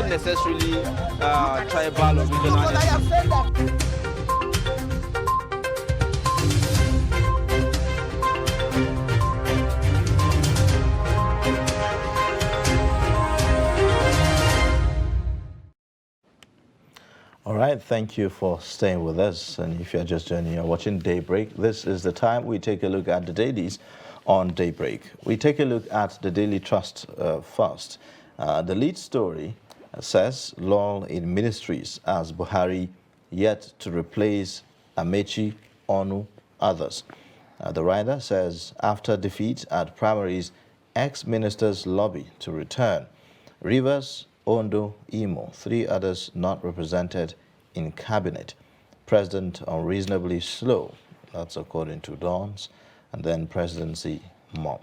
not necessarily tribal or regional. All right, thank you for staying with us. And if you're just joining, you're watching Daybreak. This is the time we take a look at the dailies on Daybreak. We take a look at the Daily Trust first. The lead story says, lull in ministries as Buhari yet to replace Amechi, Onu, others. The writer says, after defeat at primaries, ex-ministers lobby to return. Rivers, Ondo, Imo, 3 others not represented in cabinet. President unreasonably slow. That's according to Dawns. And then presidency mom.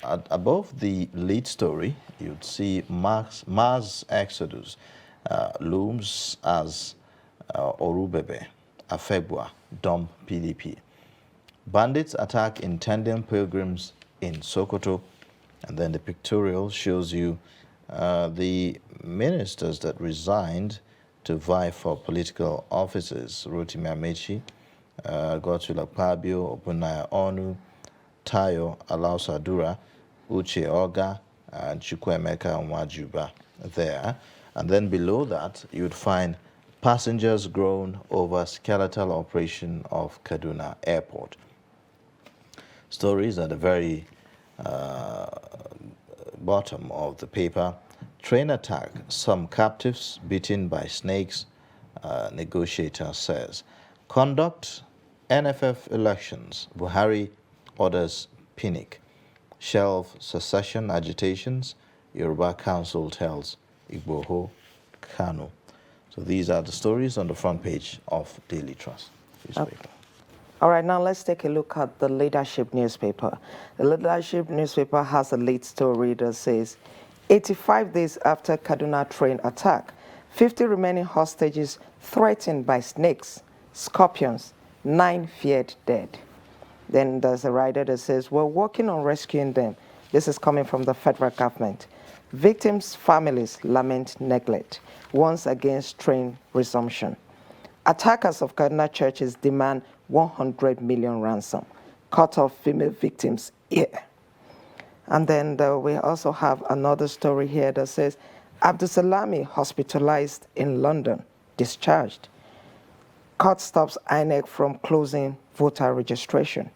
Above the lead story, you'd see Mars Exodus looms as Orubebe, Afebwa, dump PDP. Bandits attack intending pilgrims in Sokoto. And then the pictorial shows you the ministers that resigned to vie for political offices. Rotimi Amechi, Godswill Akpabio, Opunaya Onu, Tayo Alausadura, Uche Oga, and Chukwuemeka Nwajuba there. And then below that, you'd find passengers groan over skeletal operation of Kaduna Airport. Stories at the very bottom of the paper. Train attack, some captives beaten by snakes, negotiator says. Conduct NFF elections, Buhari orders Pinnick. Shelve secession agitations, Yoruba Council tells Igboho Kanu. So these are the stories on the front page of Daily Trust newspaper. All right, now let's take a look at the Leadership newspaper. The Leadership newspaper has a lead story that says, 85 days after Kaduna train attack, 50 remaining hostages threatened by snakes, scorpions, 9 feared dead. Then there's a rider that says, we're working on rescuing them. This is coming from the federal government. Victims' families lament neglect, warns against train resumption. Attackers of Kaduna churches demand 100 million ransom. Cut off female victims' ear. And then we also have another story here that says, Abdusalami hospitalized in London, discharged. Court stops INEC from closing voter registration.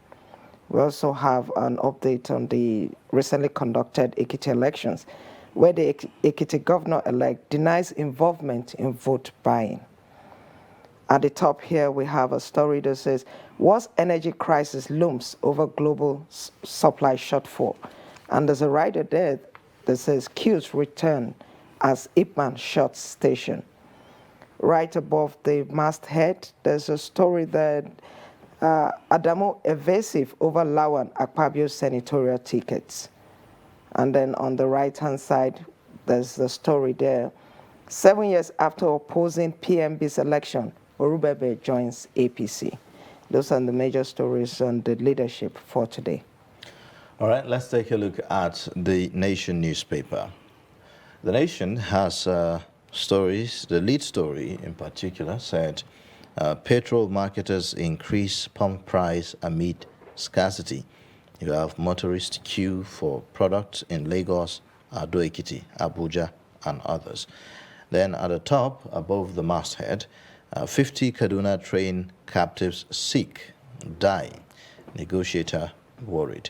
We also have an update on the recently conducted Ekiti elections, where the Ekiti governor-elect denies involvement in vote buying. At the top here, we have a story that says, worst energy crisis looms over global supply shortfall. And there's a rider there that says, queues return as Ipman shuts station. Right above the masthead, there's a story that Adamo evasive over Lawan Akpabio's senatorial tickets. And then on the right-hand side, there's the story there. 7 years after opposing PMB's election, Orubebe joins APC. Those are the major stories on the Leadership for today. All right, let's take a look at the Nation newspaper. The Nation has stories. The lead story in particular said, petrol marketers increase pump price amid scarcity. You have motorists queue for products in Lagos, Ado-Ekiti, Abuja, and others. Then at the top, above the masthead, 50 Kaduna train captives sick, dying. Negotiator worried.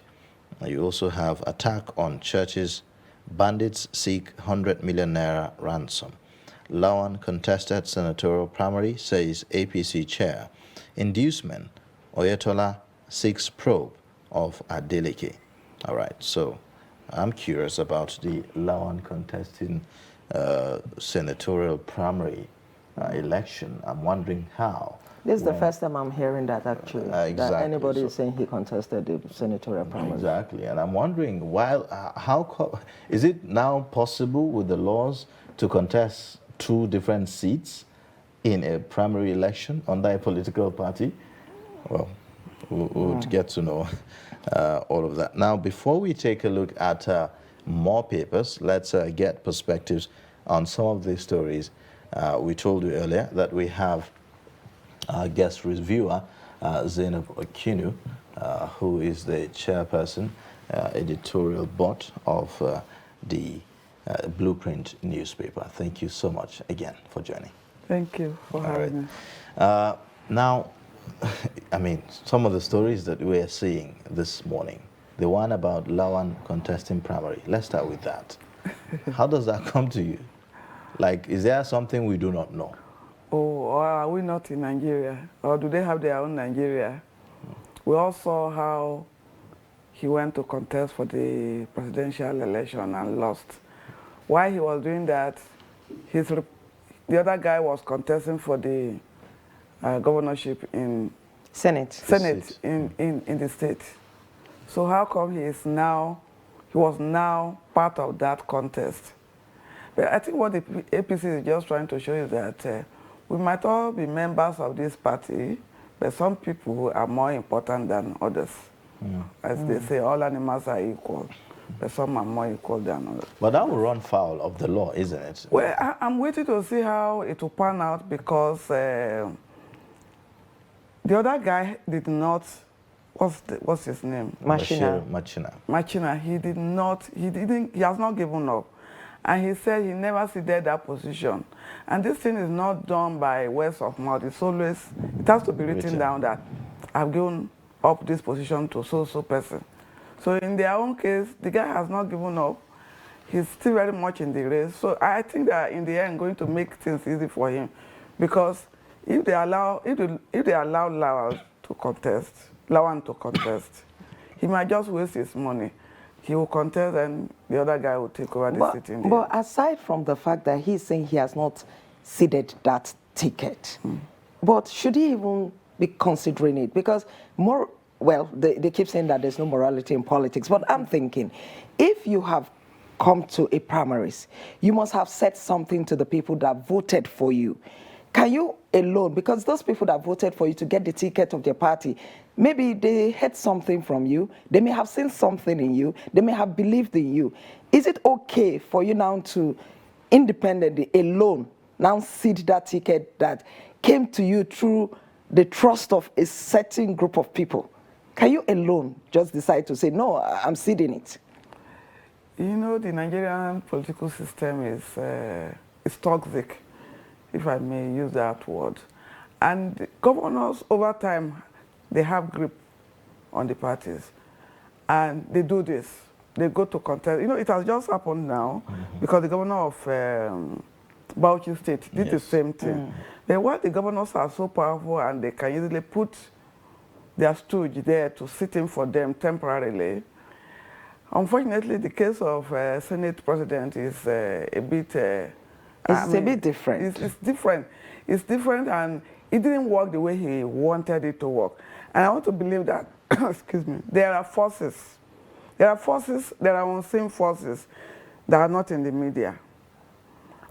You also have attack on churches. Bandits seek 100 million naira ransom. Lawan contested senatorial primary, says APC chair. Inducement. Oyetola seeks probe of Adeleke. All right, so I'm curious about the Lawan contesting senatorial primary election. I'm wondering how. This is the first time I'm hearing that, actually. Exactly. That anybody is saying he contested the senatorial primary. Exactly. And I'm wondering, is it now possible with the laws to contest 2 different seats in a primary election under a political party? Well, we would get to know all of that. Now, before we take a look at more papers. Let's get perspectives on some of these stories. We told you earlier that we have our guest reviewer, Zainab Okinu, who is the chairperson, editorial board of the Blueprint newspaper. Thank you so much again for joining. Thank you for having me. Now, I mean, some of the stories that we are seeing this morning, the one about Lawan contesting primary, let's start with that. How does that come to you? Like, is there something we do not know? Oh, or are we not in Nigeria? Or do they have their own Nigeria? We all saw how he went to contest for the presidential election and lost. While he was doing that, the other guy was contesting for the governorship in Senate in the state. So how come he was now part of that contest? But I think what the APC is just trying to show is that we might all be members of this party, but some people are more important than others. As they say, all animals are equal, but some are more equal than others. But that will run foul of the law, isn't it? Well, I'm waiting to see how it will pan out, because the other guy did not, what's his name? Machina. He has not given up. And he said he never ceded that position. And this thing is not done by words of mouth. It has to be written down that I've given up this position to so person. So in their own case, the guy has not given up. He's still very much in the race. So I think that in the end, going to make things easy for him, because if they allow Lawan to contest, he might just waste his money. He will contest and the other guy will take over the seat in the end. But aside from the fact that he's saying he has not ceded that ticket, but should he even be considering it? Because they keep saying that there's no morality in politics, but I'm thinking, if you have come to a primaries, you must have said something to the people that voted for you. Can you alone, because those people that voted for you to get the ticket of their party, maybe they heard something from you, they may have seen something in you, they may have believed in you. Is it okay for you now to independently, alone, now cede that ticket that came to you through the trust of a certain group of people? Can you alone just decide to say, no, I'm ceding it? You know, the Nigerian political system is toxic, if I may use that word. And governors, over time, they have grip on the parties. And they do this. They go to contest. You know, it has just happened now, because the governor of Bauchi State did the same thing. But while the governors are so powerful and they can easily put their stooge there to sit in for them temporarily, unfortunately, the case of Senate president is a bit... It's a bit different. It's different. It's different, and it didn't work the way he wanted it to work. And I want to believe that, excuse me, there are forces. There are unseen forces that are not in the media.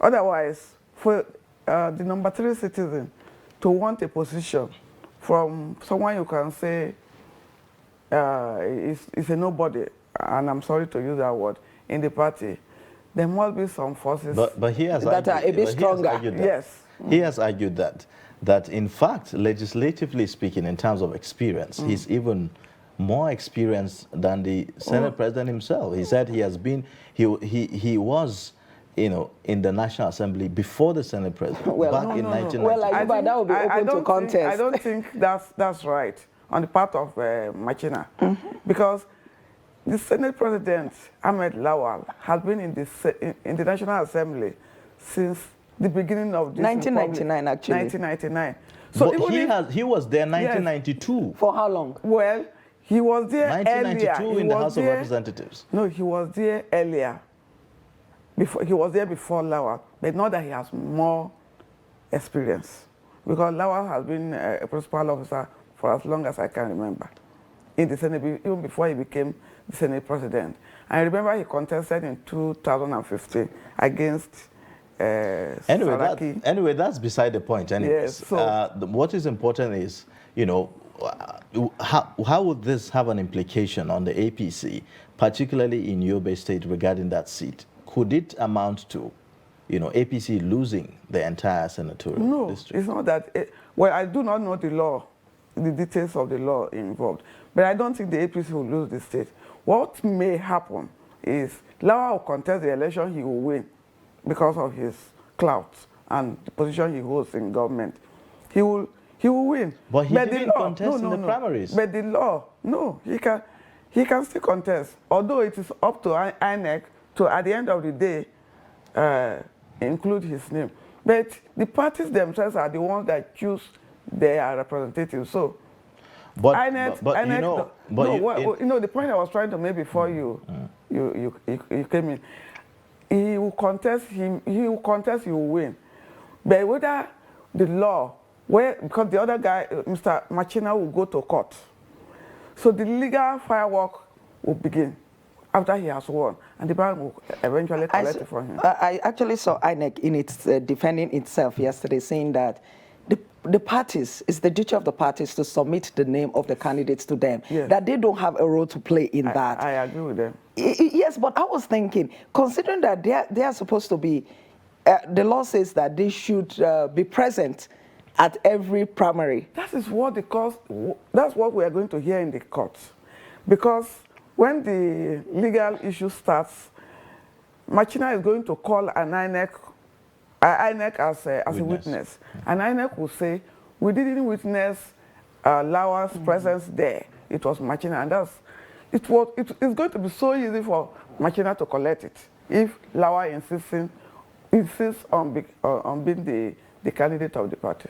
Otherwise, for the number 3 citizen to want a position from someone you can say is a nobody, and I'm sorry to use that word, in the party, there must be some forces but he has that are a bit stronger. Yes. He has argued that in fact, legislatively speaking, in terms of experience, he's even more experienced than the Senate president himself. He said he has been, he was, you know, in the National Assembly before the Senate president, back in 1990. Well, that would be open to contest. I don't think that's right on the part of Machina, because the Senate President, Ahmed Lawal, has been in the National Assembly since the beginning of this 1999, actually. 1999. So but he was there 1992. Yes. For how long? Well, he was there 1992 earlier. in the House of Representatives. No, he was there earlier. He was there before Lawal, but not that he has more experience. Because Lawal has been a principal officer for as long as I can remember in the Senate, even before he became the Senate president. I remember he contested in 2015 against Anyway, that's beside the point. Anyways, yes, so what is important is, you know, how would this have an implication on the APC, particularly in Yobe State regarding that seat? Could it amount to, you know, APC losing the entire senatorial district? No, it's not that. Well, I do not know the law, the details of the law involved, but I don't think the APC will lose the state. What may happen is Lawa will contest the election, he will win because of his clout and the position he holds in government. He will win. But he didn't contest in the primaries. But the law, no, he can still contest. Although it is up to INEC to, at the end of the day, include his name. But the parties themselves are the ones that choose their representatives. So, but INEC, you know, the point I was trying to make before you came in, he will contest, he will win. But whether the law, because the other guy, Mr. Machina, will go to court. So the legal firework will begin after he has won, and the bank will eventually collect it from him. I actually saw INEC in its defending itself yesterday, saying that the parties, it's the duty of the parties to submit the name of the candidates to them, yes, that they don't have a role to play in that. I agree with them. Yes, but I was thinking, considering that they are supposed to be, the law says that they should be present at every primary. That's what we are going to hear in the courts. Because when the legal issue starts, Machina is going to call an INEC as a witness. And INEC will say, we didn't witness Lawa's presence there. It was Machina. And it's going to be so easy for Machina to collect it if Lawa insists on being the candidate of the party.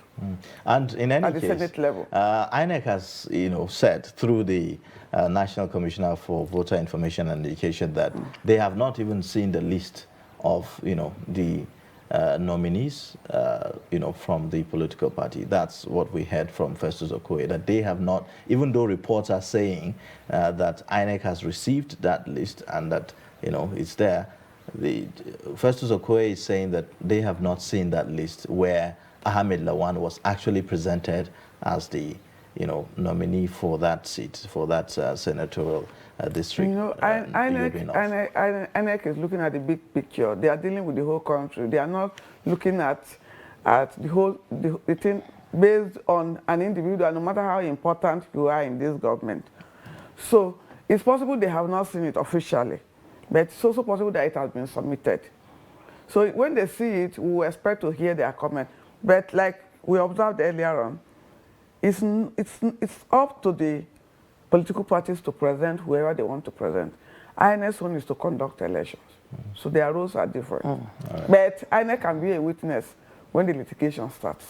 And in any case, at the Senate level, INEC has, said through the National Commissioner for Voter Information and Education that they have not even seen the list of, the nominees, from the political party. That's what we heard from Festus Okoye, that they have not, even though reports are saying that INEC has received that list and that, it's there. Festus Okoye is saying that they have not seen that list where Ahmed Lawan was actually presented as the, nominee for that seat, for that senatorial district. INEC is looking at the big picture. They are dealing with the whole country. They are not looking at the thing based on an individual, no matter how important you are in this government. So it's possible they have not seen it officially, but it's also possible that it has been submitted. So when they see it, we will expect to hear their comment. But like we observed earlier on, it's up to the political parties to present whoever they want to present. INEC's one is to conduct elections. So their roles are different. Right. But INEC can be a witness when the litigation starts.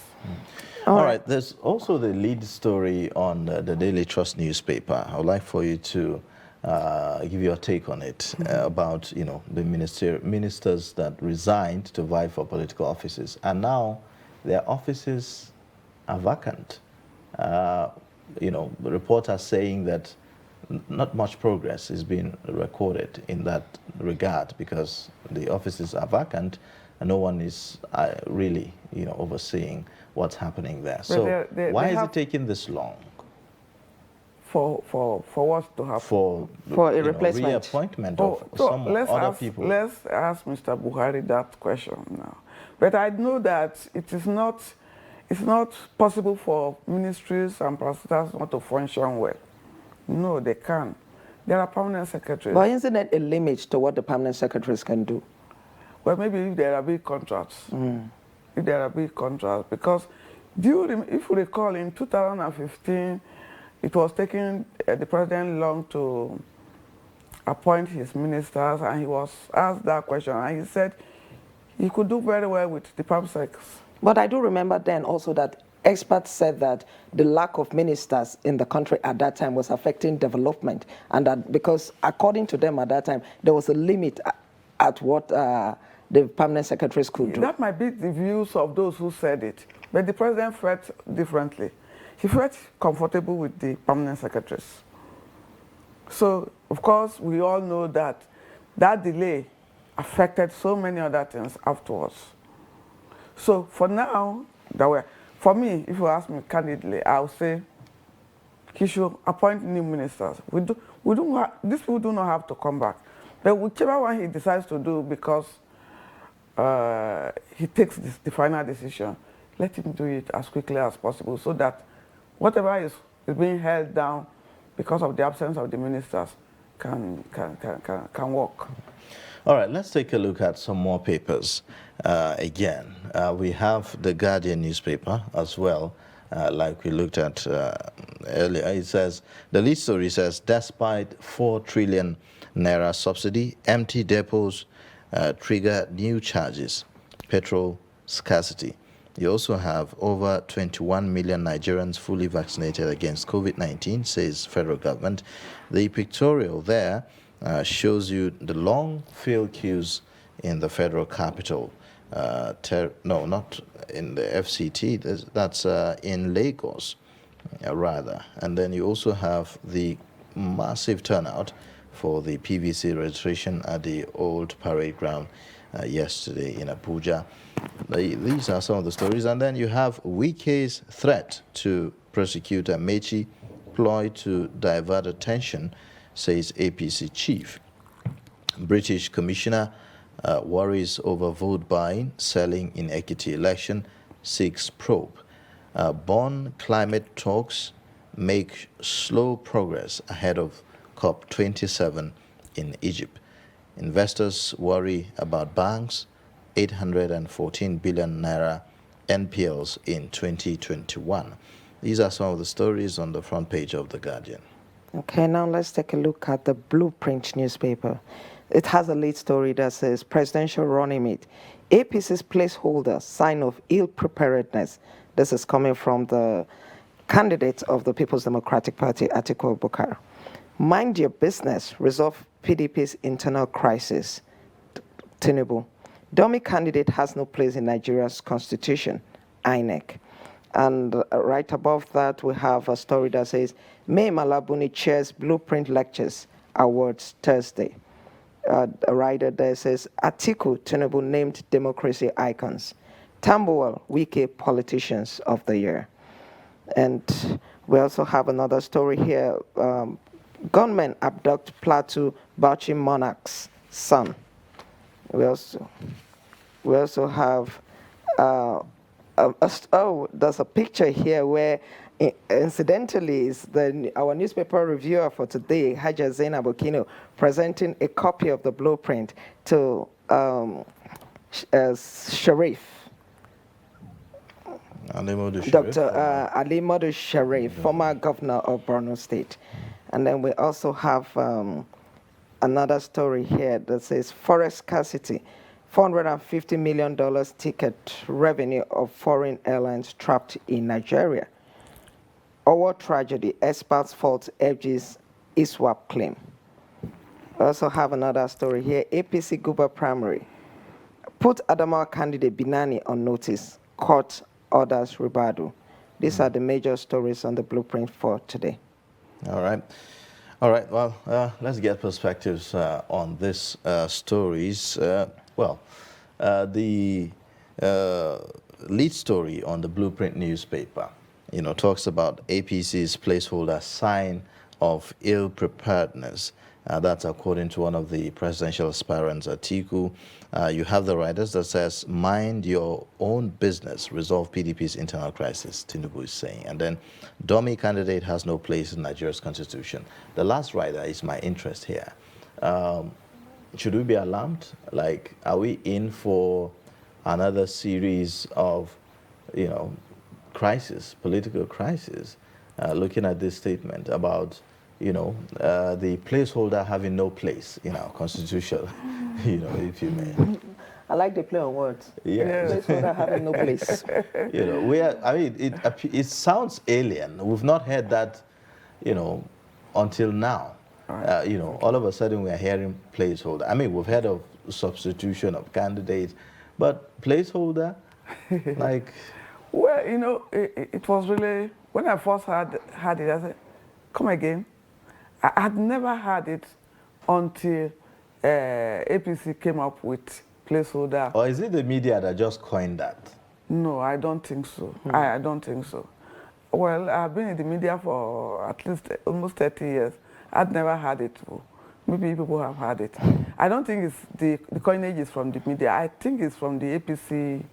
All right. There's also the lead story on the Daily Trust newspaper. I would like for you to give your take on it, about the ministers that resigned to vie for political offices, and now their offices are vacant. Reports are saying that not much progress is being recorded in that regard because the offices are vacant and no one is really overseeing what's happening there. So why is it taking this long? For what to happen? For a replacement. Reappointment of some other people. Let's ask Mr. Buhari that question now. But I know that it's not possible for ministries and parastatals not to function well. No, they can. There are permanent secretaries. But isn't it a limit to what the permanent secretaries can do? Well, maybe if there are big contracts. If there are big contracts. Because if you recall, in 2015, it was taking the president long to appoint his ministers, and he was asked that question, and he said he could do very well with the PAMSECs. But I do remember then also that experts said that the lack of ministers in the country at that time was affecting development, and that because according to them at that time, there was a limit at what the permanent secretaries could do. That might be the views of those who said it, but the president felt differently. He felt comfortable with the permanent secretaries. So, of course, we all know that that delay affected so many other things afterwards. So, for now, for me, if you ask me candidly, I would say he should appoint new ministers. These people do not have to come back. But whichever one he decides to do, because he takes the final decision, let him do it as quickly as possible so that whatever is being held down because of the absence of the ministers can work. All right, let's take a look at some more papers. Again, we have the Guardian newspaper as well, like we looked at earlier. It says, the lead story says, despite 4 trillion naira subsidy, empty depots trigger new charges, petrol scarcity. You also have over 21 million Nigerians fully vaccinated against COVID-19, says federal government. The pictorial there shows you the long field queues in the federal capital. No, not in the FCT, that's in Lagos, rather. And then you also have the massive turnout for the PVC registration at the old parade ground yesterday in Abuja. These are some of the stories. And then you have Wike's threat to prosecutor Mechi, ploy to divert attention, says APC chief. British commissioner worries over vote buying, selling in Ekiti election, seeks probe. Bonn climate talks make slow progress ahead of COP27 in Egypt. Investors worry about banks, 814 billion naira NPLs in 2021. These are some of the stories on the front page of The Guardian. Okay, now let's take a look at the Blueprint newspaper. It has a lead story that says, presidential running mate, APC's placeholder, sign of ill preparedness. This is coming from the candidate of the People's Democratic Party, Atiku Abubakar. Mind your business, resolve PDP's internal crisis. Tinubu. Dummy candidate has no place in Nigeria's constitution, INEC. And right above that, we have a story that says, May Malabuni chairs Blueprint Lectures Awards Thursday. A writer there says, Atiku Tinubu named democracy icons. Tambuwal, Wike politicians of the year. And we also have another story here. Gunmen abduct Plateau Bauchi monarch's son. We also have there's a picture here where, incidentally, is our newspaper reviewer for today, Haja Zainab Okino, presenting a copy of the blueprint to Sharif. Dr. Ali Modu Sharif, former governor of Borno State. And then we also have another story here that says forest scarcity, $450 million ticket revenue of foreign airlines trapped in Nigeria. Our tragedy, experts fault FG's ISWAP claim. We also have another story here, APC Guba Primary. Put Adamawa candidate Binani on notice, court orders Ribadu. These are the major stories on the blueprint for today. All right. All right. Well, let's get perspectives on these stories. The lead story on the Blueprint newspaper, talks about APC's placeholder sign of ill preparedness. That's according to one of the presidential aspirants, Atiku. You have the writers that says, mind your own business, resolve PDP's internal crisis, Tinubu is saying. And then, dummy candidate has no place in Nigeria's constitution. The last writer is my interest here. Should we be alarmed? Like, are we in for another series of, political crisis, looking at this statement about the placeholder having no place in our constitution, if you may. I like the play on words. Yeah. Placeholder having no place. It sounds alien. We've not heard that, until now. All of a sudden we're hearing placeholder. I mean, we've heard of substitution of candidates, but placeholder, like... Well, it was really, when I first heard it, I said, come again. I had never heard it until APC came up with placeholder. Or is it the media that just coined that? No, I don't think so. I don't think so. Well, I've been in the media for at least almost 30 years. I've never had it. Maybe people have had it. I don't think it's the coinage is from the media. I think it's from the APC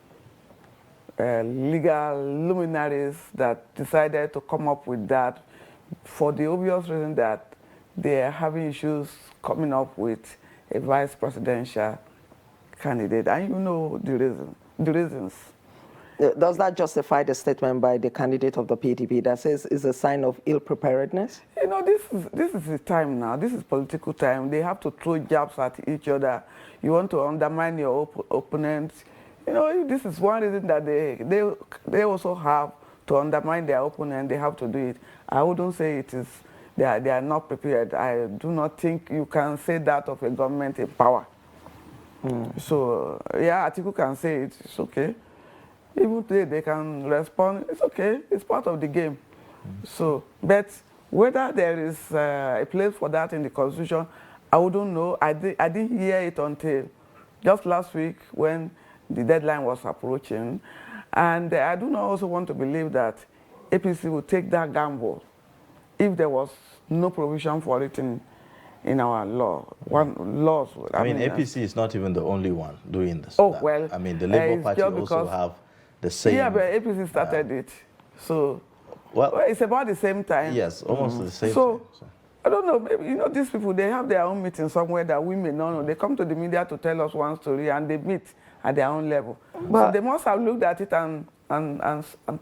legal luminaries that decided to come up with that for the obvious reason that they are having issues coming up with a vice presidential candidate. And you know the reasons. Does that justify the statement by the candidate of the PDP that says it's a sign of ill preparedness? You know, this is the time now. This is political time. They have to throw jabs at each other. You want to undermine your opponents. You know, this is one reason that they also have to undermine their opponent. They have to do it. I wouldn't say it is they are not prepared. I do not think you can say that of a government in power. So yeah, Atiku can say it. It's okay. Even today they can respond. It's okay. It's part of the game. So, but whether there is a place for that in the Constitution, I wouldn't know. I didn't hear it until just last week when the deadline was approaching. And I do not also want to believe that APC will take that gamble if there was no provision for it in our law. Laws. I mean, APC is not even the only one doing this. Oh, well. I mean, the Labour Party also have the same. Yeah, but APC started it. So, well, it's about the same time. Yes, almost the same so, time. So, I don't know, maybe, you know, these people, they have their own meeting somewhere that we may not know. They come to the media to tell us one story and they meet at their own level. But so they must have looked at it and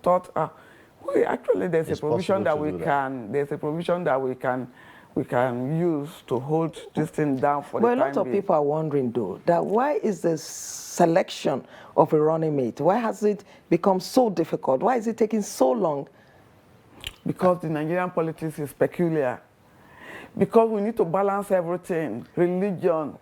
thought, actually there's a provision that there's a provision that we can use to hold this thing down for the time being. But a lot of people are wondering, though, that why is the selection of a running mate? Why has it become so difficult? Why is it taking so long? Because the Nigerian politics is peculiar. Because we need to balance everything, religion,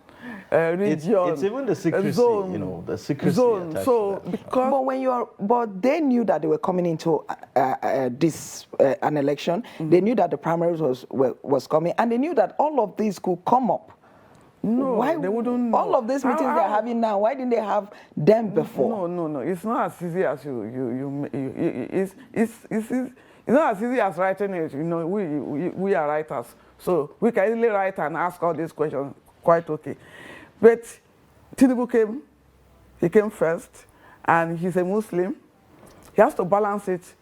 region, it's even the secrecy, zone, you know, the secrecy. Zone. So, because but they knew that they were coming into an election. They knew that the primaries was coming, and they knew that all of these could come up. No, why they wouldn't know. All of these meetings they're having now, why didn't they have them before? No. It's not as easy as it's not as easy as writing it. You know, we are writers, so we can easily write and ask all these questions. Quite okay. But Tinubu came first, and he's a Muslim. He has to balance it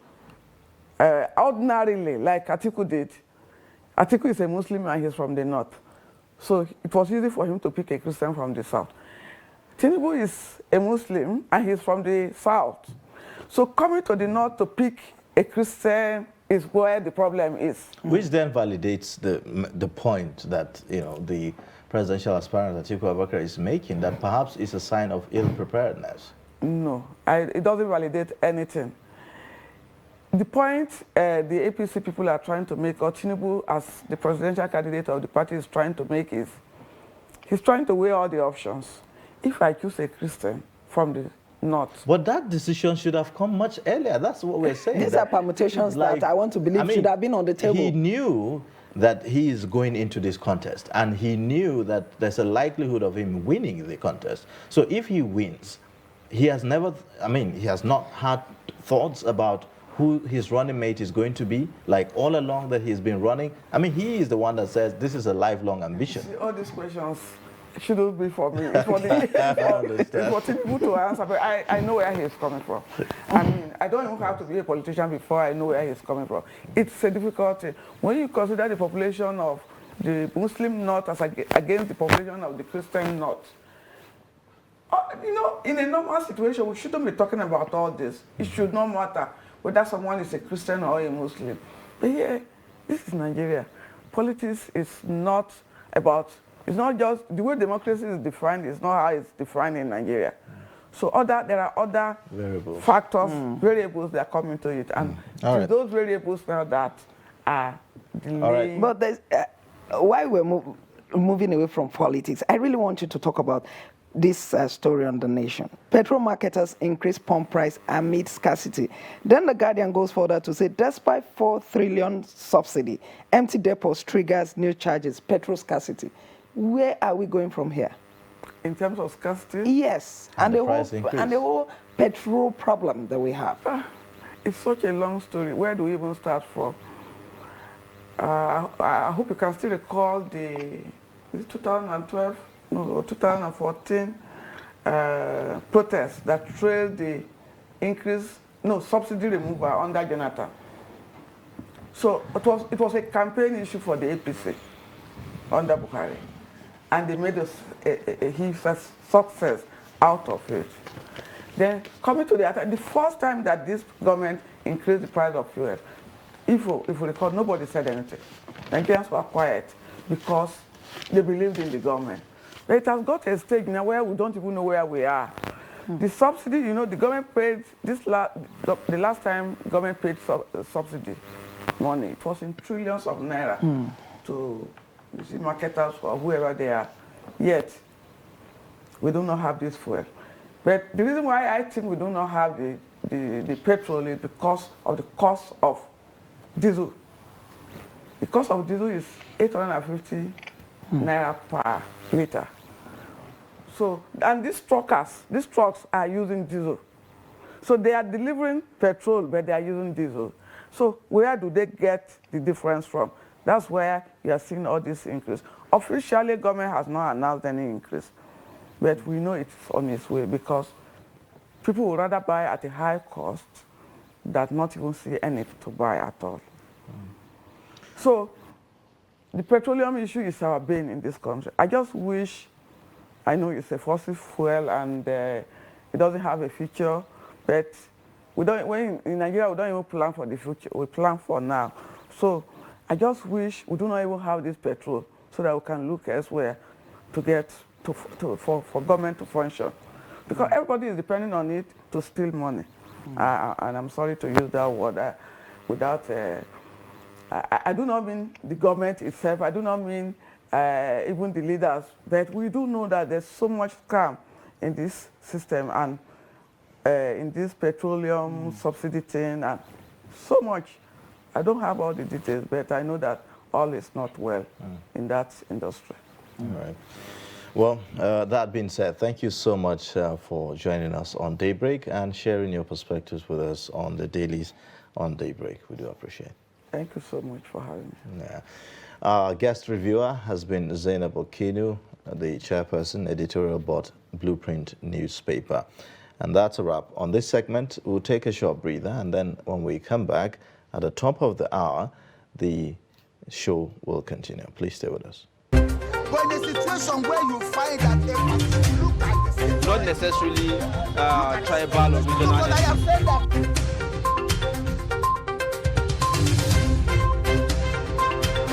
ordinarily, like Atiku did. Atiku is a Muslim and he's from the north. So it was easy for him to pick a Christian from the south. Tinubu is a Muslim and he's from the south. So coming to the north to pick a Christian is where the problem is. Which then validates the point that, you know, the presidential aspirant Atiku Abubakar is making, that perhaps it's a sign of ill preparedness. No, it doesn't validate anything. The point the APC people are trying to make, or Tinubu as the presidential candidate of the party is trying to make, is he's trying to weigh all the options. If I choose a Christian from the north. But that decision should have come much earlier. That's what we're saying. These are permutations that I want to believe should have been on the table. He knew that he is going into this contest, and he knew that there's a likelihood of him winning the contest. So if he wins, he has never, he has not had thoughts about who his running mate is going to be, like all along that he's been running. He is the one that says this is a lifelong ambition. See, all these questions shouldn't be for me. It's for Tinubu to answer, but I know where he's coming from. I don't even have to be a politician before I know where he's coming from. It's a difficult thing. When you consider the population of the Muslim North as against the population of the Christian North, you know, in a normal situation, we shouldn't be talking about all this. It should not matter whether someone is a Christian or a Muslim. But here, this is Nigeria. Politics is not about, it's not just, the way democracy is defined is not how it's defined in Nigeria. So there are other factors, variables that come into it. And those variables now that are delaying. But there's, while we're moving away from politics, I really want you to talk about this story on The Nation. Petrol marketers increase pump price amid scarcity. Then The Guardian goes further to say, despite 4 trillion subsidy, empty depots triggers new charges, petrol scarcity. Where are we going from here? In terms of scarcity? Yes, and the whole petrol problem that we have. It's such a long story. Where do we even start from? I hope you can still recall the 2012, no, 2014 protest that trailed the subsidy removal under Jonathan. So it was a campaign issue for the APC under Buhari, and they made a huge success out of it. Then coming to the first time that this government increased the price of fuel, if we recall, nobody said anything. Nigerians were quiet because they believed in the government. But it has got to a stage now where we don't even know where we are. The subsidy, the government paid the last time government paid subsidy money, it was in trillions of naira to marketers or whoever they are. Yet, we do not have this fuel. But the reason why I think we do not have the petrol is because of the cost of diesel. The cost of diesel is 850 naira per liter. So, and these trucks are using diesel. So they are delivering petrol, but they are using diesel. So where do they get the difference from? That's where you are seeing all this increase. Officially, government has not announced any increase, but we know it's on its way because people would rather buy at a high cost than not even see any to buy at all. So the petroleum issue is our bane in this country. I just wish, I know it's a fossil fuel and it doesn't have a future, but in Nigeria, we don't even plan for the future. We plan for now. So I just wish we do not even have this petrol so that we can look elsewhere to get for government to function. Because everybody is depending on it to steal money. And I'm sorry to use that word without, I do not mean the government itself, I do not mean even the leaders, but we do know that there's so much scam in this system and in this petroleum subsidy thing and so much. I don't have all the details, but I know that all is not well in that industry. All right. Well, that being said, thank you so much for joining us on Daybreak and sharing your perspectives with us on the dailies on Daybreak. We do appreciate it. Thank you so much for having me. Yeah. Our guest reviewer has been Zainab Okinu, the chairperson, editorial board, Blueprint newspaper. And that's a wrap. On this segment, we'll take a short breather, and then when we come back at the top of the hour, the show will continue. Please stay with us. But in a situation where you find that look at the Not necessarily tribal or regional. I have said that